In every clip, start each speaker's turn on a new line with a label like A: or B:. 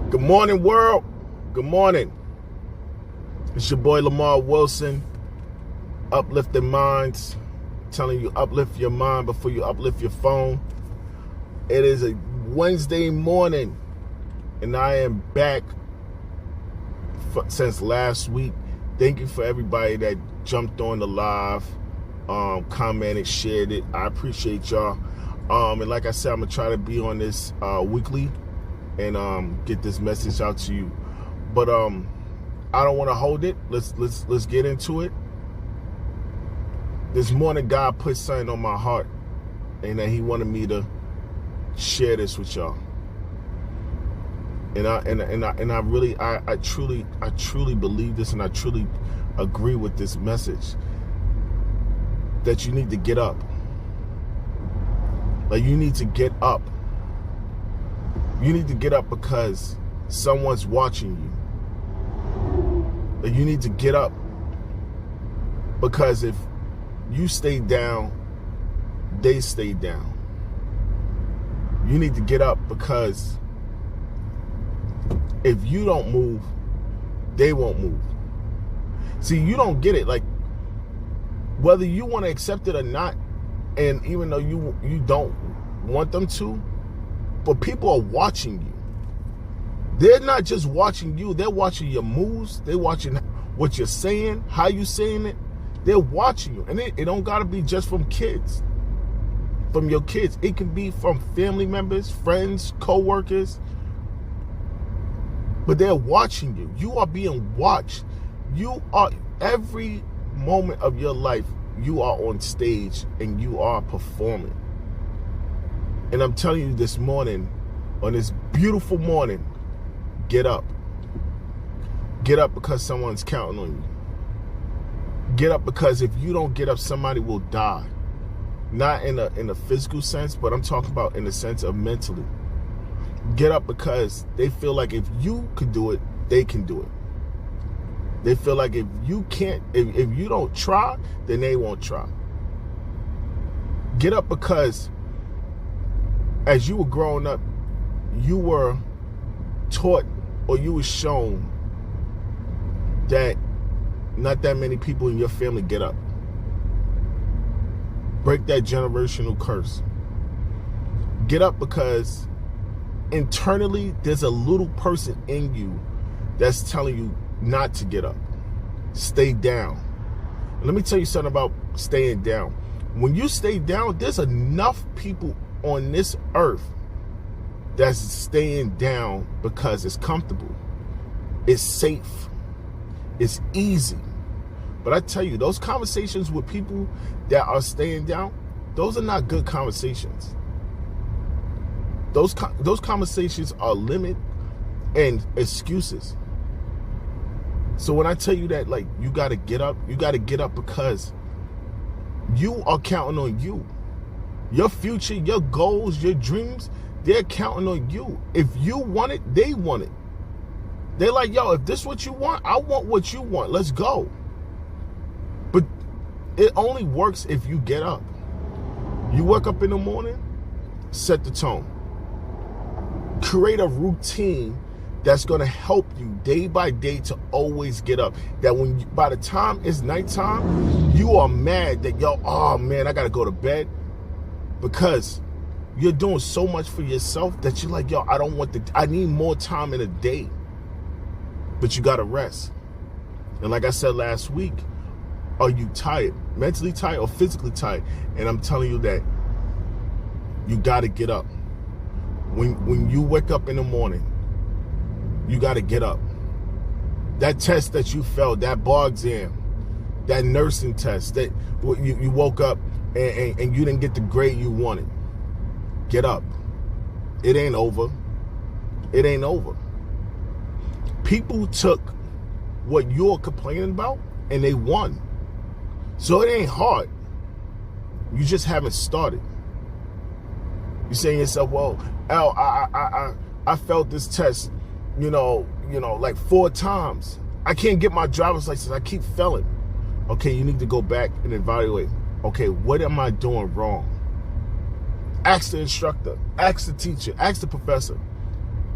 A: Good morning, world. Good morning. It's your boy Lemar Wilson, uplifting minds, telling you uplift your mind before you uplift your phone. It is a Wednesday morning, and I am back since last week. Thank you for everybody that jumped on the live, commented, shared it. I appreciate y'all. And like I said, I'm gonna try to be on this weekly and get this message out to you. But I don't want to hold it. Let's get into it. This morning, God put something on my heart, and that He wanted me to share this with y'all. And I really truly believe this, and I truly agree with this message, that you need to get up. Like, you need to get up. You need to get up because someone's watching you. Like, you need to get up because if you stay down, they stay down. You need to get up because if you don't move, they won't move. See, you don't get it. Like, whether you want to accept it or not, and even though you don't want them to, but people are watching you. They're not just watching you, they're watching your moves, they're watching what you're saying, how you saying it. They're watching you. And it don't gotta be just from kids. From your kids. It can be from family members, friends, co-workers. But they're watching you. You are being watched. You are, every moment of your life, you are on stage and you are performing. And I'm telling you this morning, on this beautiful morning, get up. Get up because someone's counting on you. Get up because if you don't get up, somebody will die. Not in a physical sense, but I'm talking about in the sense of mentally. Get up because they feel like if you could do it, they can do it. They feel like if you can't, if you don't try, then they won't try. Get up because as you were growing up, you were taught or you were shown that not that many people in your family get up. Break that generational curse. Get up because internally there's a little person in you that's telling you not to get up. Stay down. And let me tell you something about staying down. When you stay down, there's enough people on this earth that's staying down because it's comfortable, it's safe, it's easy. But I tell you, those conversations with people that are staying down, those are not good conversations. Those conversations are limit and excuses. So when I tell you that, like, you got to get up because you are counting on you. Your future, your goals, your dreams, they're counting on you. If you want it, they want it. They're like, yo, if this is what you want, I want what you want. Let's go. But it only works if you get up. You wake up in the morning, set the tone. Create a routine that's going to help you day by day to always get up. That when by the time it's nighttime, you are mad that, yo, oh man, I got to go to bed. Because you're doing so much for yourself that you're like, yo, I need more time in a day. But you got to rest. And like I said last week, are you tired? Mentally tired or physically tired? And I'm telling you that you got to get up. When you wake up in the morning, you got to get up. That test that you failed, that bar exam, that nursing test, that you woke up and you didn't get the grade you wanted. Get up. It ain't over. It ain't over. People took what you're complaining about and they won. So it ain't hard. You just haven't started. You're saying to yourself, well, Al, I failed this test, like 4 times. I can't get my driver's license. I keep failing. Okay, you need to go back and evaluate. Okay, what am I doing wrong? Ask the instructor, ask the teacher, ask the professor.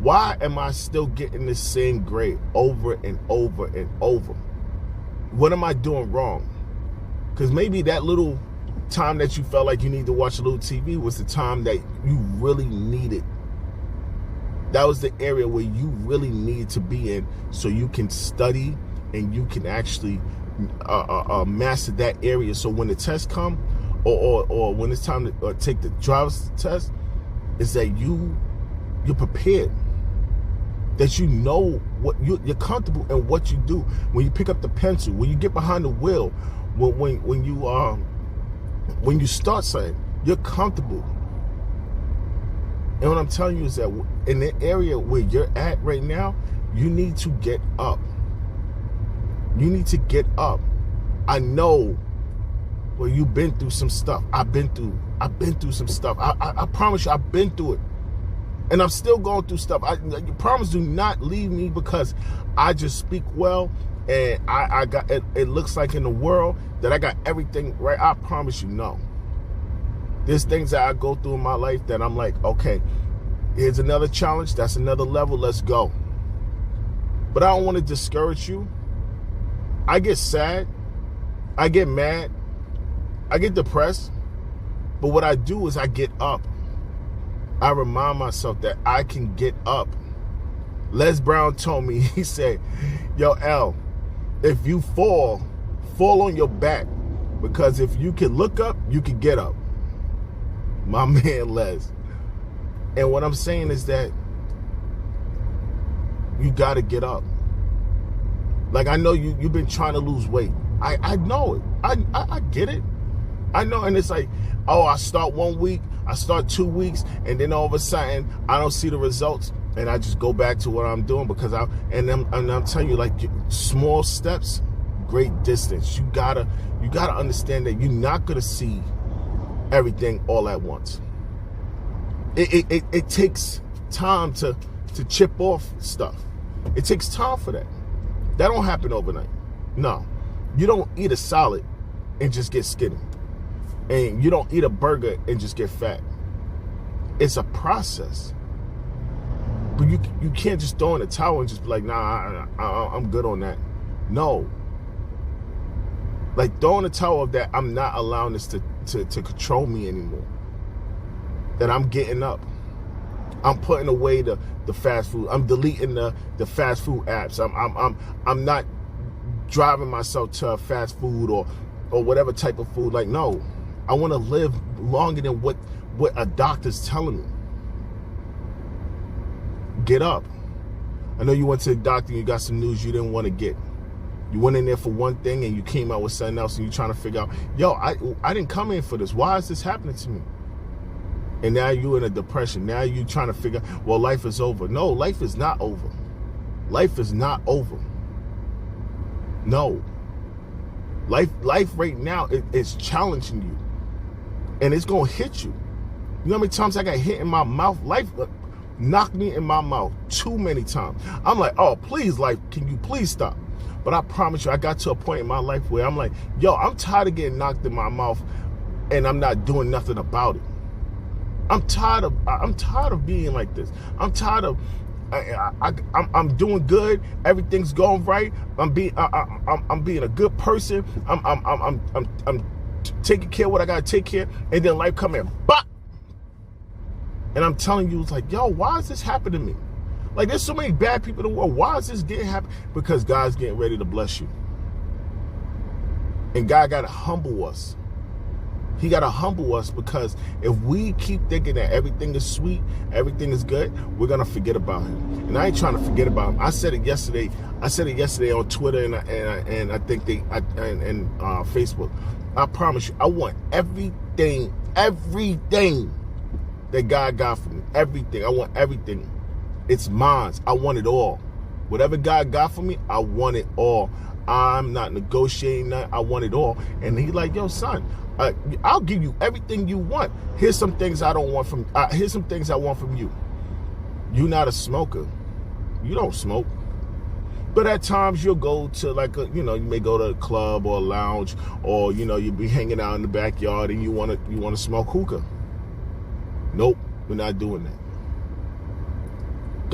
A: Why am I still getting the same grade over and over and over? What am I doing wrong? Because maybe that little time that you felt like you need to watch a little TV was the time that you really needed. That was the area where you really needed to be in so you can study and you can actually master that area. So when the test come or when it's time to take the driver's test, is that you're prepared. That you know what you're comfortable in what you do. When you pick up the pencil, when you get behind the wheel, when you start something, you're comfortable. And what I'm telling you is that in the area where you're at right now, you need to get up. You need to get up. I know, well, you've been through some stuff. I've been through some stuff. I promise you, I've been through it. And I'm still going through stuff. You promise, do not leave me because I just speak well and I got it looks like in the world that I got everything right. I promise you, no. There's things that I go through in my life that I'm like, okay, here's another challenge. That's another level. Let's go. But I don't want to discourage you. I get sad. I get mad. I get depressed. But what I do is I get up. I remind myself that I can get up. Les Brown told me, he said, yo, L, if you fall on your back, because if you can look up, you can get up. My man Les. And what I'm saying is that you got to get up. Like, I know you've been trying to lose weight. I know it. I get it. I know. And it's like, oh, I start 1 week, I start 2 weeks, and then all of a sudden I don't see the results, and I just go back to what I'm doing because I'm telling you, like, small steps, great distance. You gotta understand that you're not gonna see everything all at once. It takes time to chip off stuff. It takes time for that. That don't happen overnight. No, you don't eat a salad and just get skinny. And you don't eat a burger and just get fat. It's a process. But you can't just throw in a towel and just be like, nah, I'm good on that. No. Like, throwing a towel of that, I'm not allowing this to control me anymore. That I'm getting up. I'm putting away the fast food. I'm deleting the fast food apps. I'm not driving myself to a fast food or whatever type of food. Like, no. I want to live longer than what a doctor's telling me. Get up. I know you went to the doctor and you got some news you didn't want to get. You went in there for one thing and you came out with something else and you're trying to figure out, yo, I didn't come in for this. Why is this happening to me? And now you're in a depression. Now you're trying to figure out, well, life is over. No, life is not over. Life is not over. No. Life right now is challenging you. And it's going to hit you. You know how many times I got hit in my mouth? Life knocked me in my mouth too many times. I'm like, oh, please, life, can you please stop? But I promise you, I got to a point in my life where I'm like, yo, I'm tired of getting knocked in my mouth and I'm not doing nothing about it. I'm tired of being like this. I'm tired of I'm doing good. Everything's going right. I'm being a good person. I'm taking care of what I gotta take care, and then life come in, bop. And I'm telling you, it's like, yo, why is this happening to me? Like, there's so many bad people in the world. Why is this getting happen? Because God's getting ready to bless you. And God gotta humble us. He gotta humble us, because if we keep thinking that everything is sweet, everything is good, we're gonna forget about him. And I ain't trying to forget about him. I said it yesterday. On Twitter and I think Facebook. I promise you, I want everything that God got for me. Everything. I want everything. It's mine. I want it all. Whatever God got for me, I want it all. I'm not negotiating that. I want it all. And he's like, yo, son, I'll give you everything you want. Here's some things I don't want from. Here's some things I want from you. You're not a smoker. You don't smoke. But at times you'll go to you may go to a club or a lounge, or you'll be hanging out in the backyard and you want to smoke hookah. Nope, we're not doing that.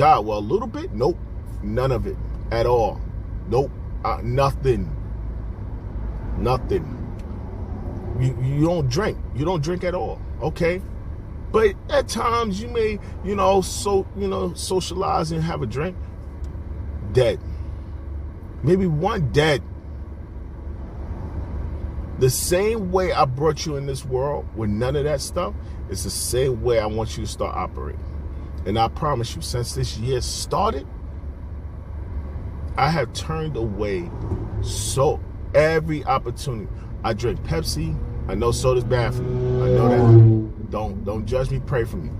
A: God, well, a little bit? Nope. None of it at all. Nope. Nothing. Nothing. You don't drink. You don't drink at all. Okay? But at times you may, socialize and have a drink. Dead. Maybe one dead. The same way I brought you in this world with none of that stuff, it's the same way I want you to start operating. And I promise you, since this year started, I have turned away every opportunity. I drink Pepsi. I know soda's bad for me. I know that. Don't judge me. Pray for me.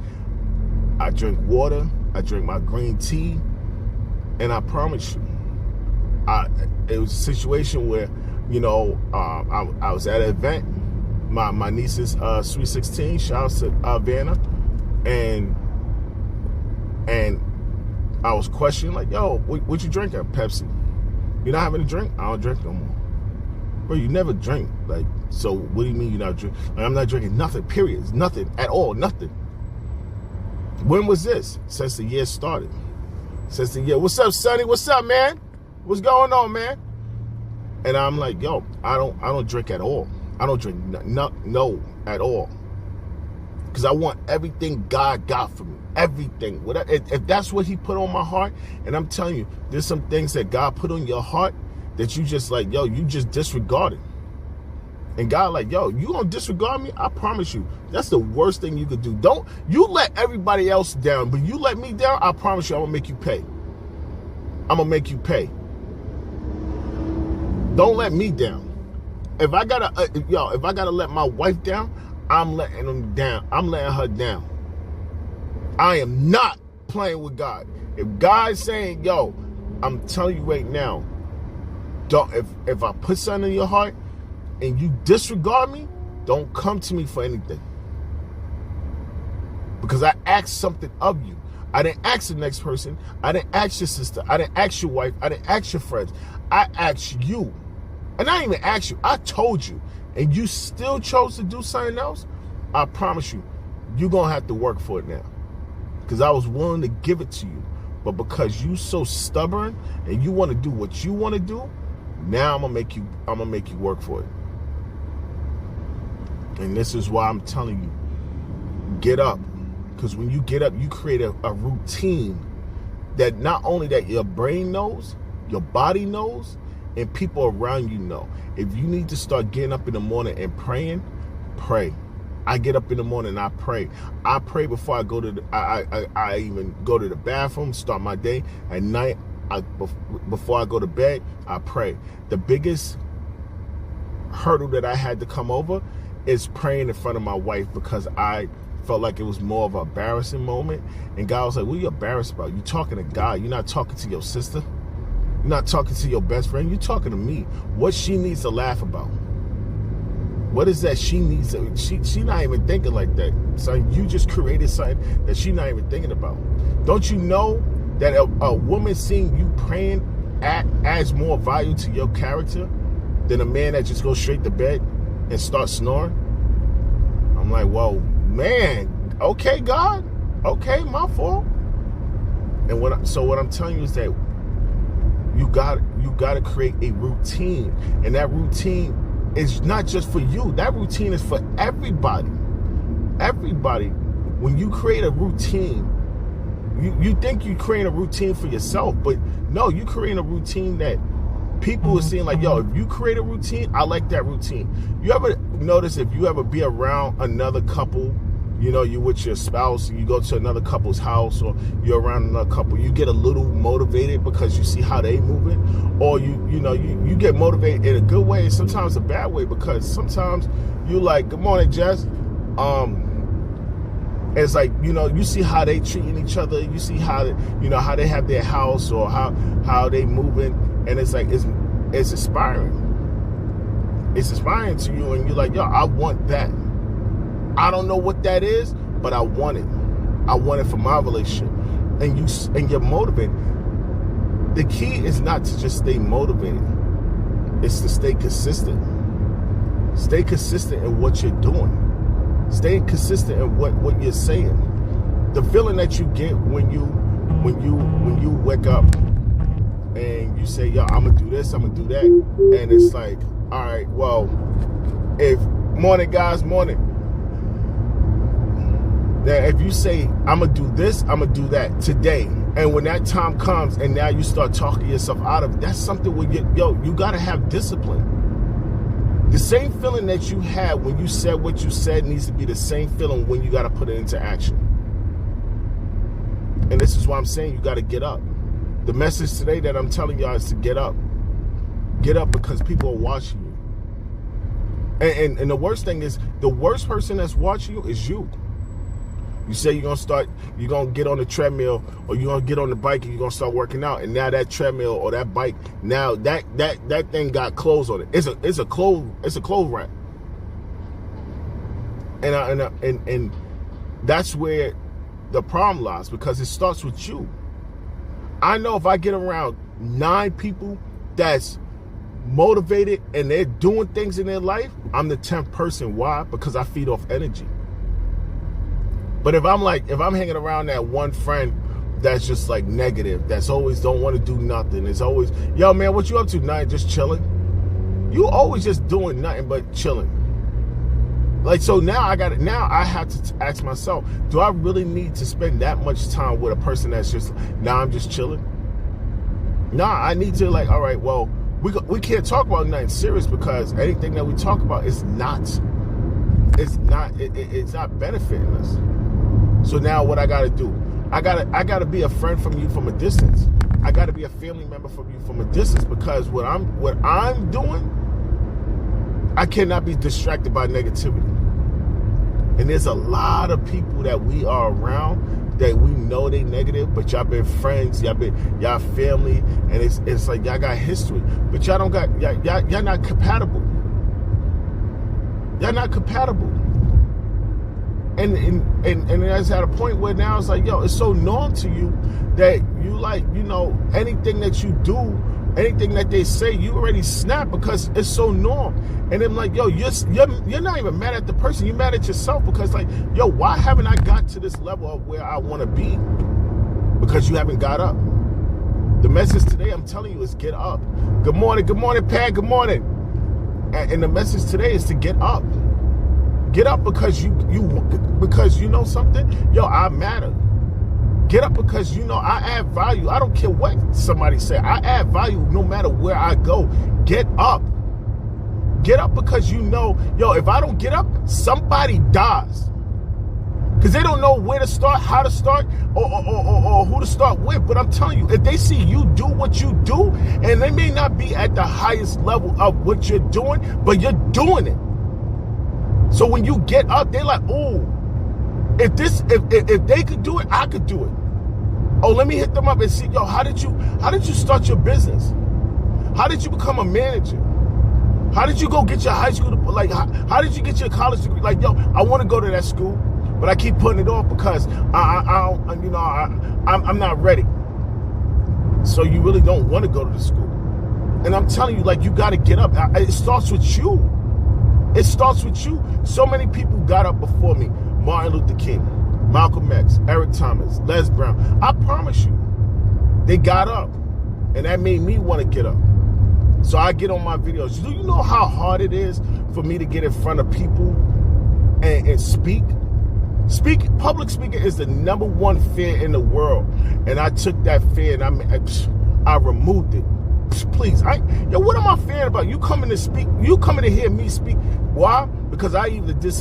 A: I drink water. I drink my green tea. And I promise you, it was a situation where, I was at an event. My niece's Sweet 16. Shout out to Vanna. And I was questioning, like, yo, what you drinking? Pepsi. You're not having a drink? I don't drink no more. Bro, you never drink. Like, so what do you mean you're not drinking? Like, I'm not drinking nothing, period. Nothing at all, nothing. When was this? Since the year started. Since the year. What's up, Sonny? What's up, man? What's going on, man? And I'm like, yo, I don't drink at all. I don't drink no at all. Because I want everything God got for me. Everything. If that's what he put on my heart, and I'm telling you, there's some things that God put on your heart that you just like, yo, you just disregarded. And God like, yo, you gonna disregard me? I promise you, that's the worst thing you could do. Don't you let everybody else down, but you let me down, I promise you, I'm gonna make you pay. I'm gonna make you pay. Don't let me down. If I gotta let my wife down, I'm letting them down. I'm letting her down. I am not playing with God. If God's saying, yo, I'm telling you right now, if I put something in your heart and you disregard me, don't come to me for anything. Because I asked something of you. I didn't ask the next person. I didn't ask your sister. I didn't ask your wife. I didn't ask your friends. I asked you. And I didn't even ask you. I told you. And you still chose to do something else? I promise you, you're going to have to work for it now. Because I was willing to give it to you. But because you so stubborn and you want to do what you want to do, now I'm gonna make you work for it. And this is why I'm telling you, get up. Because when you get up, you create a routine that not only that your brain knows, your body knows, and people around you know. If you need to start getting up in the morning and praying, pray. I get up in the morning and I pray. I pray before I go to I even go to the bathroom, start my day. At night, before I go to bed, I pray. The biggest hurdle that I had to come over is praying in front of my wife, because I felt like it was more of an embarrassing moment. And God was like, what are you embarrassed about? You talking to God. You're not talking to your sister. You're not talking to your best friend. You're talking to me. What she needs to laugh about? What is that she needs? She not even thinking like that. So you just created something that she not even thinking about. Don't you know that a woman seeing you praying adds more value to your character than a man that just goes straight to bed and starts snoring? I'm like, whoa, man. Okay, God. Okay, my fault. And what I'm telling you is that you got to create a routine, and that routine is not just for you. That routine is for everybody. Everybody. When you create a routine, you think you create a routine for yourself, but no, you create a routine that people are seeing like, yo, if you create a routine, I like that routine. You ever notice if you ever be around another couple, you with your spouse, and you go to another couple's house, or you're around another couple, you get a little motivated because you see how they moving, or you get motivated in a good way, sometimes a bad way, because sometimes you like, good morning, Jess. It's like, you see how they treating each other, you see how how they have their house, or how they moving, and it's like it's inspiring. It's inspiring to you, and you're like, yo, I want that. I don't know what that is, but I want it. I want it for my relationship. And you're motivated. The key is not to just stay motivated. It's to stay consistent. Stay consistent in what you're doing. Stay consistent in what you're saying. The feeling that you get when you when you wake up and you say, yo, I'm gonna do this, I'm gonna do that, and it's like, all right, well, if morning guys, morning, that if you say, I'm gonna do this, I'm gonna do that today, and when that time comes and now you start talking yourself out of it, that's something where you gotta have discipline. The same feeling that you had when you said what you said needs to be the same feeling when you gotta put it into action. And this is why I'm saying you gotta get up. The message today that I'm telling y'all is to get up. Get up, because people are watching you. And the worst thing is, the worst person that's watching you is you. You say you're gonna get on the treadmill, or you're gonna get on the bike and you're gonna start working out, and now that treadmill or that bike, now that thing got clothes on it. It's a clothes rack. And that's where the problem lies, because it starts with you. I know if I get around 9 people that's motivated and they're doing things in their life, I'm the 10th person. Why? Because I feed off energy. But if I'm hanging around that one friend that's just like negative, that's always don't want to do nothing, it's always, yo man, what you up to? Nothing, just chilling. You always just doing nothing but chilling. Like, so now I have to ask myself, do I really need to spend that much time with a person that's just, I'm just chilling? I need to, like, all right, well, we can't talk about nothing serious, because anything that we talk about is it's not benefiting us. So now what I gotta do? I gotta be a friend from you from a distance. I gotta be a family member from you from a distance, because what I'm doing, I cannot be distracted by negativity. And there's a lot of people that we are around that we know they negative, but y'all been friends, y'all family, and it's like y'all got history, but y'all don't got y'all not compatible. Y'all not compatible. And it's at a point where now it's like, yo, it's so norm to you that you like, anything that you do, anything that they say, you already snap because it's so norm. And I'm like, yo, you're not even mad at the person, you're mad at yourself, because like, yo, why haven't I got to this level of where I want to be? Because you haven't got up. The message today I'm telling you is get up. Good morning, Pat, good morning. And the message today is to get up. Get up because you know something? Yo, I matter. Get up because I add value. I don't care what somebody say. I add value no matter where I go. Get up. Get up because yo, if I don't get up, somebody dies. Because they don't know where to start, how to start, or who to start with. But I'm telling you, if they see you do what you do, and they may not be at the highest level of what you're doing, but you're doing it. So when you get up, they're like, oh, if they could do it, I could do it. Oh, let me hit them up and see, yo, how did you start your business? How did you become a manager? How did you go get your high school, how did you get your college degree? Like, yo, I want to go to that school, but I keep putting it off because I'm not ready. So you really don't want to go to the school. And I'm telling you, like, you got to get up. It starts with you. It starts with you. So many people got up before me. Martin Luther King, Malcolm X, Eric Thomas, Les Brown. I promise you, they got up. And that made me want to get up. So I get on my videos. Do you know how hard it is for me to get in front of people and speak? Public speaking is the #1 fear in the world. And I took that fear and I removed it. Please, what am I fearing about? You coming to speak? You coming to hear me speak? Why? Because I either did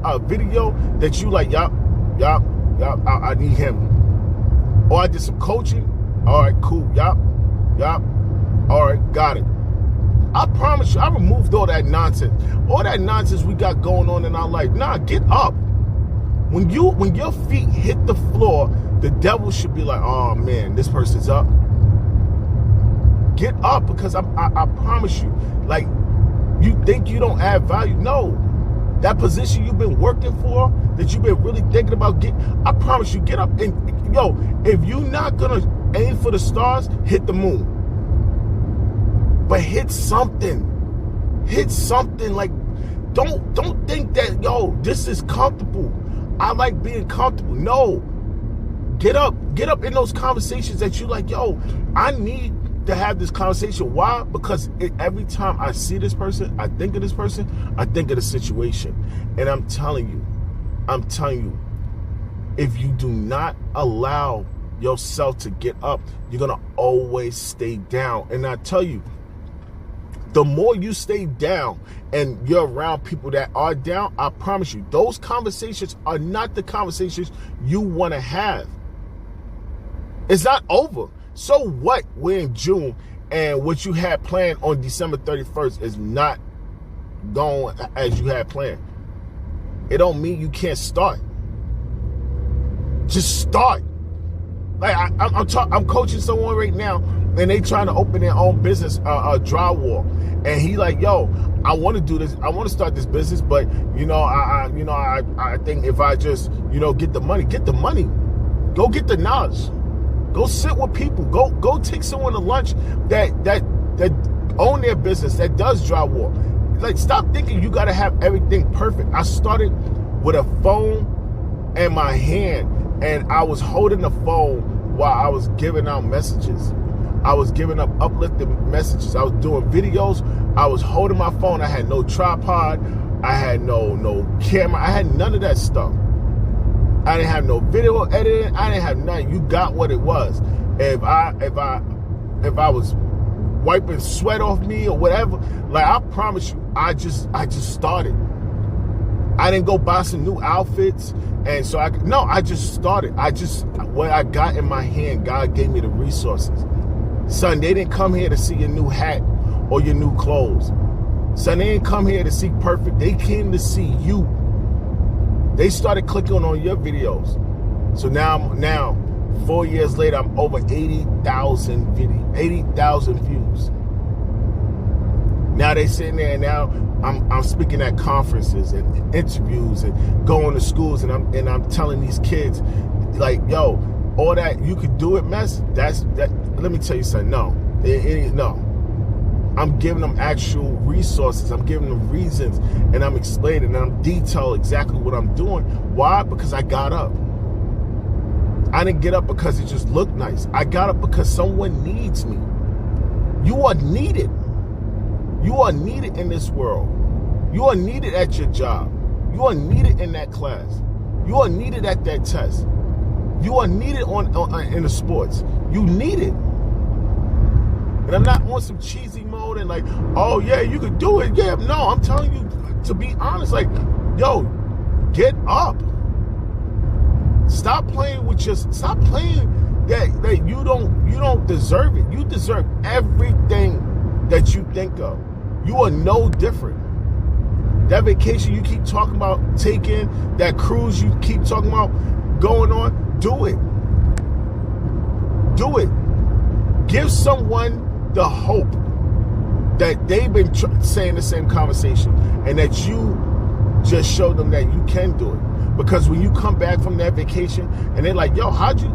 A: a video that you like, I need him. Or I did some coaching. All right, cool. Yup. All right, got it. I promise you, I removed all that nonsense. All that nonsense we got going on in our life. Nah, get up. When your feet hit the floor, the devil should be like, oh man, this person's up. Get up, because I promise you, like, you think you don't add value? No. That position you've been working for, that you've been really thinking about I promise you, get up. And yo, if you're not gonna aim for the stars, hit the moon. But hit something. Like, don't think that, yo, this is comfortable. I like being comfortable. No. Get up in those conversations that you like, yo, I need to have this conversation. Why? Because every time I see this person, I think of this person, I think of the situation. And I'm telling you, if you do not allow yourself to get up, you're going to always stay down. And I tell you, the more you stay down and you're around people that are down, I promise you, those conversations are not the conversations you want to have. It's not over. So what? We're in June, and what you had planned on December 31st is not going as you had planned. It don't mean you can't start. Just start. Like I'm coaching someone right now, and they trying to open their own business, drywall. And he like, yo, I want to do this. I want to start this business, but I think if I just get the money, go get the knowledge, go sit with people, go take someone to lunch that own their business, that does drywall. Like, stop thinking you got to have everything perfect. I started with a phone in my hand, and I was holding the phone while I was giving out messages. I was giving up uplifting messages. I was doing videos. I was holding my phone. I had no tripod. I had no camera. I had none of that stuff. I didn't have no video editing. I didn't have nothing. You got what it was. If I was wiping sweat off me or whatever, like, I promise you, I just started. I didn't go buy some new outfits, and so I just started. What I got in my hand, God gave me the resources. Son, they didn't come here to see your new hat or your new clothes. Son, they didn't come here to see perfect. They came to see you. They started clicking on your videos. So now 4 years later, I'm over 80,000 views. Now they sitting there, and now I'm speaking at conferences and interviews and going to schools, and I'm telling these kids, like, yo, all that you could do it, mess. That. Let me tell you something. No, no. I'm giving them actual resources. I'm giving them reasons, and I'm explaining, and I'm detailing exactly what I'm doing. Why? Because I got up. I didn't get up because it just looked nice. I got up because someone needs me. You are needed. You are needed in this world. You are needed at your job. You are needed in that class. You are needed at that test. You are needed in the sports. You need it. And I'm not on some cheesy mode and like, oh yeah, you could do it. Yeah, no, I'm telling you, to be honest, like, yo, get up. Stop playing that you don't deserve it. You deserve everything that you think of. You are no different. That vacation you keep talking about taking, that cruise you keep talking about going on, do it. Do it. Give someone the hope that they've been saying the same conversation, and that you just show them that you can do it. Because when you come back from that vacation and they're like, yo, how'd you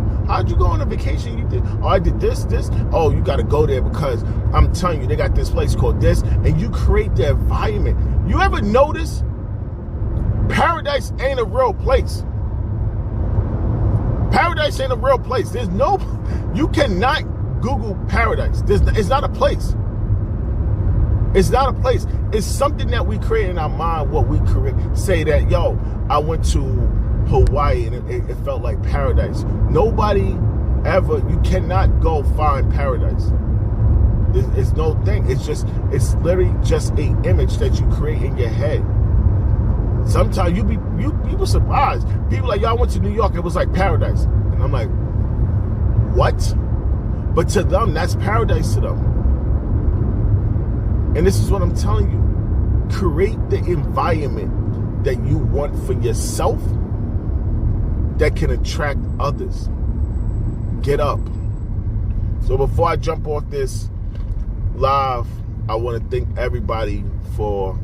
A: go on a vacation? You did, oh, I did this. Oh, you got to go there because I'm telling you, they got this place called this, and you create the environment. You ever notice paradise ain't a real place? Paradise ain't a real place. You cannot Google paradise. It's not a place. It's not a place. It's something that we create in our mind. What we create, say that, yo, I went to Hawaii and it felt like paradise. Nobody ever. You cannot go find paradise. It's no thing. It's literally just an image that you create in your head. Sometimes you be surprised. People like, yo, I went to New York. It was like paradise, and I'm like, what? But to them, that's paradise to them. And this is what I'm telling you. Create the environment that you want for yourself that can attract others. Get up. So before I jump off this live, I want to thank everybody for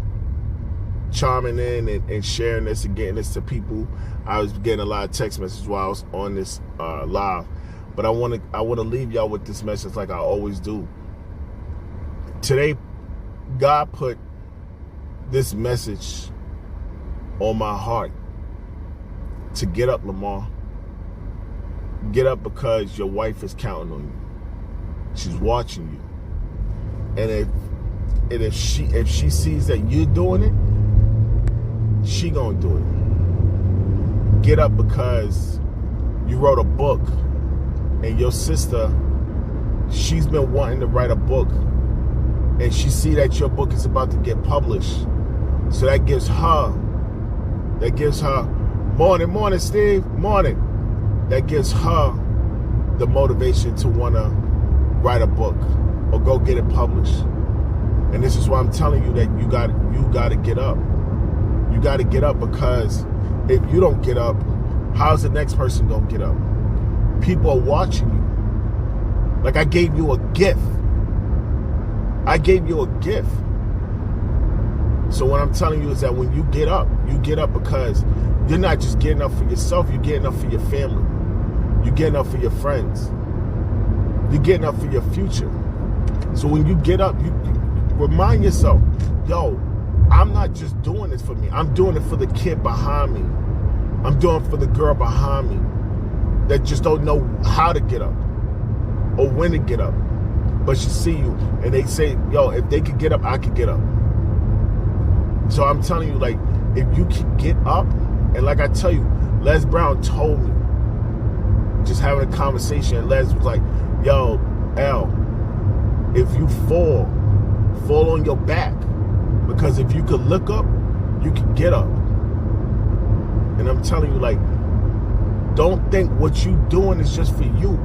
A: chiming in and sharing this and getting this to people. I was getting a lot of text messages while I was on this live. But I want to leave y'all with this message like I always do. Today, God put this message on my heart to get up, Lemar. Get up because your wife is counting on you. She's watching you. And if she sees that you're doing it, she gonna do it. Get up because you wrote a book and your sister, she's been wanting to write a book, and she see that your book is about to get published. So that gives her, morning, Steve, morning. That gives her the motivation to want to write a book or go get it published. And this is why I'm telling you that you got to get up. You got to get up, because if you don't get up, how's the next person going to get up? People are watching you. Like, I gave you a gift. So what I'm telling you is that when you get up because you're not just getting up for yourself, you're getting up for your family. You're getting up for your friends. You're getting up for your future. So when you get up, you remind yourself, yo, I'm not just doing this for me. I'm doing it for the kid behind me. I'm doing it for the girl behind me that just don't know how to get up or when to get up. But she see you and they say, yo, if they could get up, I could get up. So I'm telling you, like, if you can get up, and like I tell you, Les Brown told me, just having a conversation, Les was like, yo, L, if you fall on your back, because if you could look up, you can get up. And I'm telling you, like, don't think what you doing is just for you.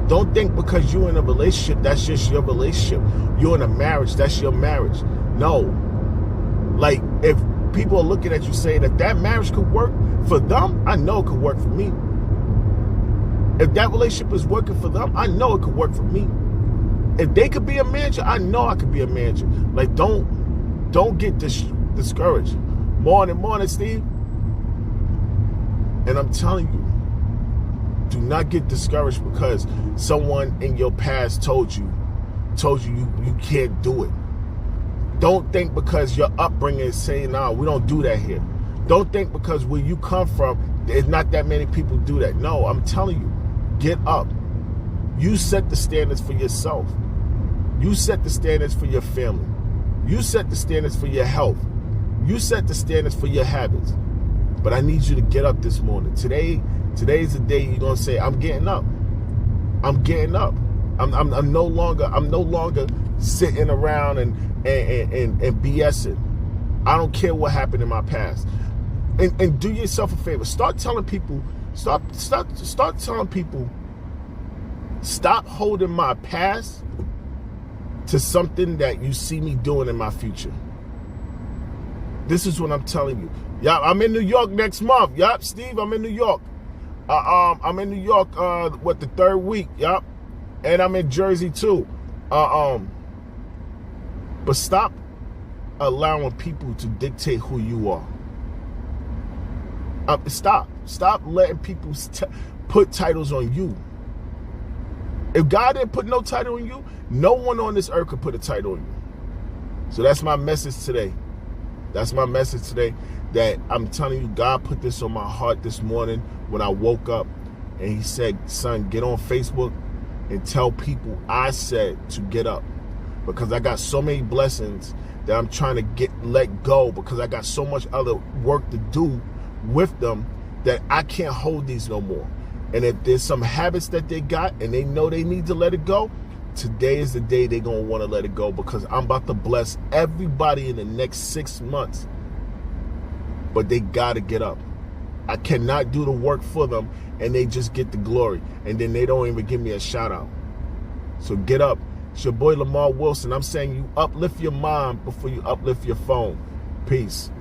A: Don't think because you're in a relationship, that's just your relationship. You're in a marriage, that's your marriage. No. Like, if people are looking at you saying that marriage could work for them, I know it could work for me. If that relationship is working for them, I know it could work for me. If they could be a manager, I know I could be a manager. Like, don't get discouraged. Morning, Steve. And I'm telling you, do not get discouraged because someone in your past told you you can't do it. Don't think because your upbringing is saying, no, we don't do that here. Don't think because where you come from, there's not that many people do that. No, I'm telling you, get up. You set the standards for yourself. You set the standards for your family. You set the standards for your health. You set the standards for your habits. But I need you to get up this morning. Today's the day you're gonna say, I'm getting up. I'm getting up. I'm no longer sitting around and BSing. I don't care what happened in my past. And do yourself a favor. Start telling people, stop telling people, stop holding my past to something that you see me doing in my future. This is what I'm telling you. Yeah, I'm in New York next month. Yup, Steve, I'm in New York. I'm in New York, the third week. Yup. And I'm in Jersey too. But stop allowing people to dictate who you are. Stop letting people put titles on you. If God didn't put no title on you, no one on this earth could put a title on you. So that's my message today. That I'm telling you, God put this on my heart this morning when I woke up, and he said, son, get on Facebook and tell people I said to get up, because I got so many blessings that I'm trying to let go, because I got so much other work to do with them that I can't hold these no more. And if there's some habits that they got and they know they need to let it go, today is the day they're going to want to let it go, because I'm about to bless everybody in the next 6 months. But they got to get up. I cannot do the work for them and they just get the glory. And then they don't even give me a shout out. So get up. It's your boy Lemar Wilson. I'm saying you uplift your mind before you uplift your phone. Peace.